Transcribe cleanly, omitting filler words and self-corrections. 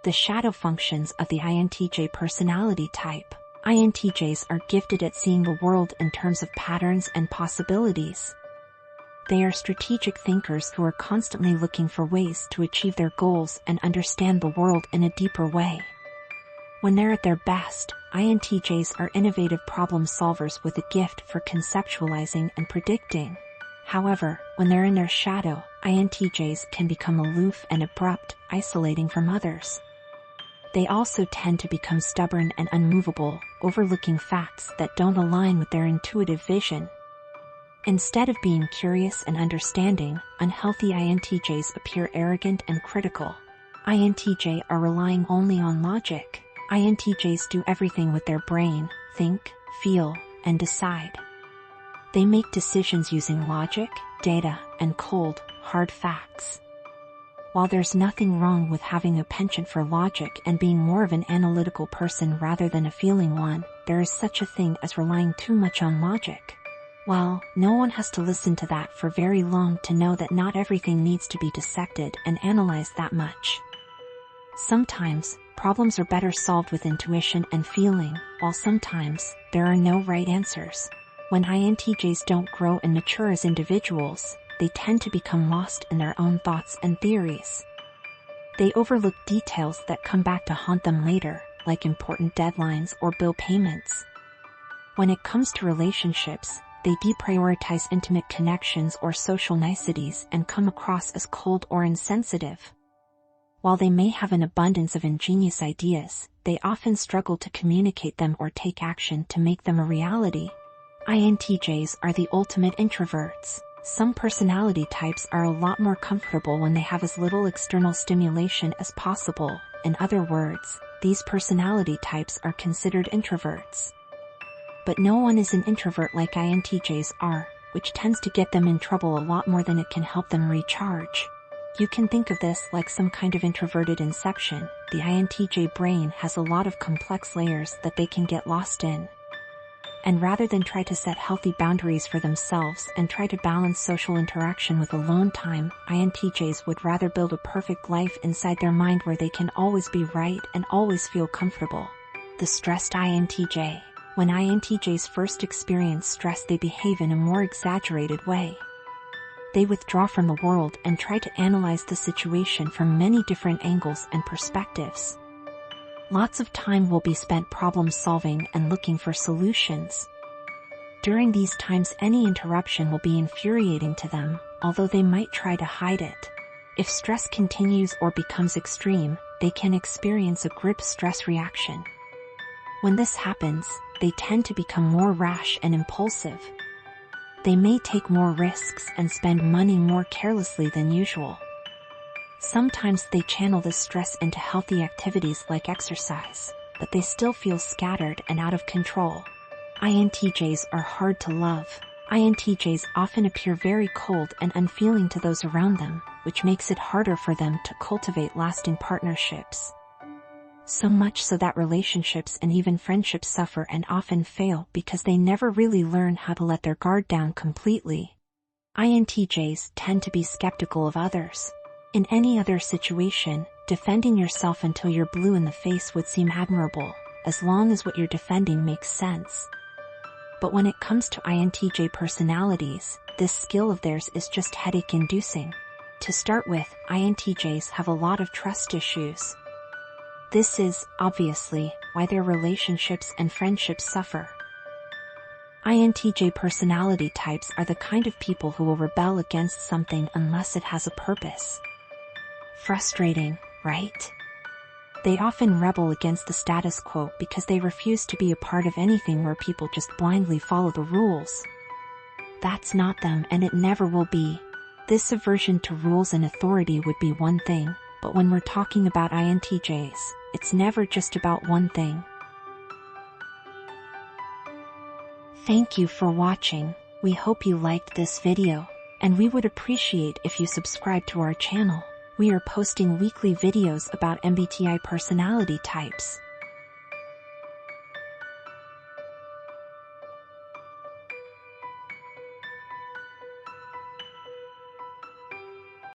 The shadow functions of the INTJ personality type. INTJs are gifted at seeing the world in terms of patterns and possibilities. They are strategic thinkers who are constantly looking for ways to achieve their goals and understand the world in a deeper way. When they're at their best, INTJs are innovative problem solvers with a gift for conceptualizing and predicting. However, when they're in their shadow, INTJs can become aloof and abrupt, isolating from others. They also tend to become stubborn and unmovable, overlooking facts that don't align with their intuitive vision. Instead of being curious and understanding, unhealthy INTJs appear arrogant and critical. INTJ are relying only on logic. INTJs do everything with their brain, think, feel, and decide. They make decisions using logic, data, and cold, hard facts. While there's nothing wrong with having a penchant for logic and being more of an analytical person rather than a feeling one, there is such a thing as relying too much on logic. Well, no one has to listen to that for very long to know that not everything needs to be dissected and analyzed that much. Sometimes, problems are better solved with intuition and feeling, while sometimes, there are no right answers. When INTJs don't grow and mature as individuals, they tend to become lost in their own thoughts and theories. They overlook details that come back to haunt them later, like important deadlines or bill payments. When it comes to relationships, they deprioritize intimate connections or social niceties and come across as cold or insensitive. While they may have an abundance of ingenious ideas, they often struggle to communicate them or take action to make them a reality. INTJs are the ultimate introverts. Some personality types are a lot more comfortable when they have as little external stimulation as possible. In other words, these personality types are considered introverts. But no one is an introvert like INTJs are, which tends to get them in trouble a lot more than it can help them recharge. You can think of this like some kind of introverted inception. The INTJ brain has a lot of complex layers that they can get lost in. And rather than try to set healthy boundaries for themselves and try to balance social interaction with alone time, INTJs would rather build a perfect life inside their mind where they can always be right and always feel comfortable. The stressed INTJ. When INTJs first experience stress, they behave in a more exaggerated way. They withdraw from the world and try to analyze the situation from many different angles and perspectives. Lots of time will be spent problem solving and looking for solutions. During these times, any interruption will be infuriating to them, although they might try to hide it. If stress continues or becomes extreme, they can experience a grip stress reaction. When this happens, they tend to become more rash and impulsive. They may take more risks and spend money more carelessly than usual. Sometimes they channel this stress into healthy activities like exercise, but they still feel scattered and out of control. INTJs are hard to love. INTJs often appear very cold and unfeeling to those around them, which makes it harder for them to cultivate lasting partnerships. So much so that relationships and even friendships suffer and often fail because they never really learn how to let their guard down completely. INTJs tend to be skeptical of others. In any other situation, defending yourself until you're blue in the face would seem admirable, as long as what you're defending makes sense. But when it comes to INTJ personalities, this skill of theirs is just headache-inducing. To start with, INTJs have a lot of trust issues. This is, obviously, why their relationships and friendships suffer. INTJ personality types are the kind of people who will rebel against something unless it has a purpose. Frustrating, right? They often rebel against the status quo because they refuse to be a part of anything where people just blindly follow the rules. That's not them, and it never will be. This aversion to rules and authority would be one thing, but when we're talking about INTJs, it's never just about one thing. Thank you for watching. We hope you liked this video, and we would appreciate if you subscribe to our channel. We are posting weekly videos about MBTI personality types.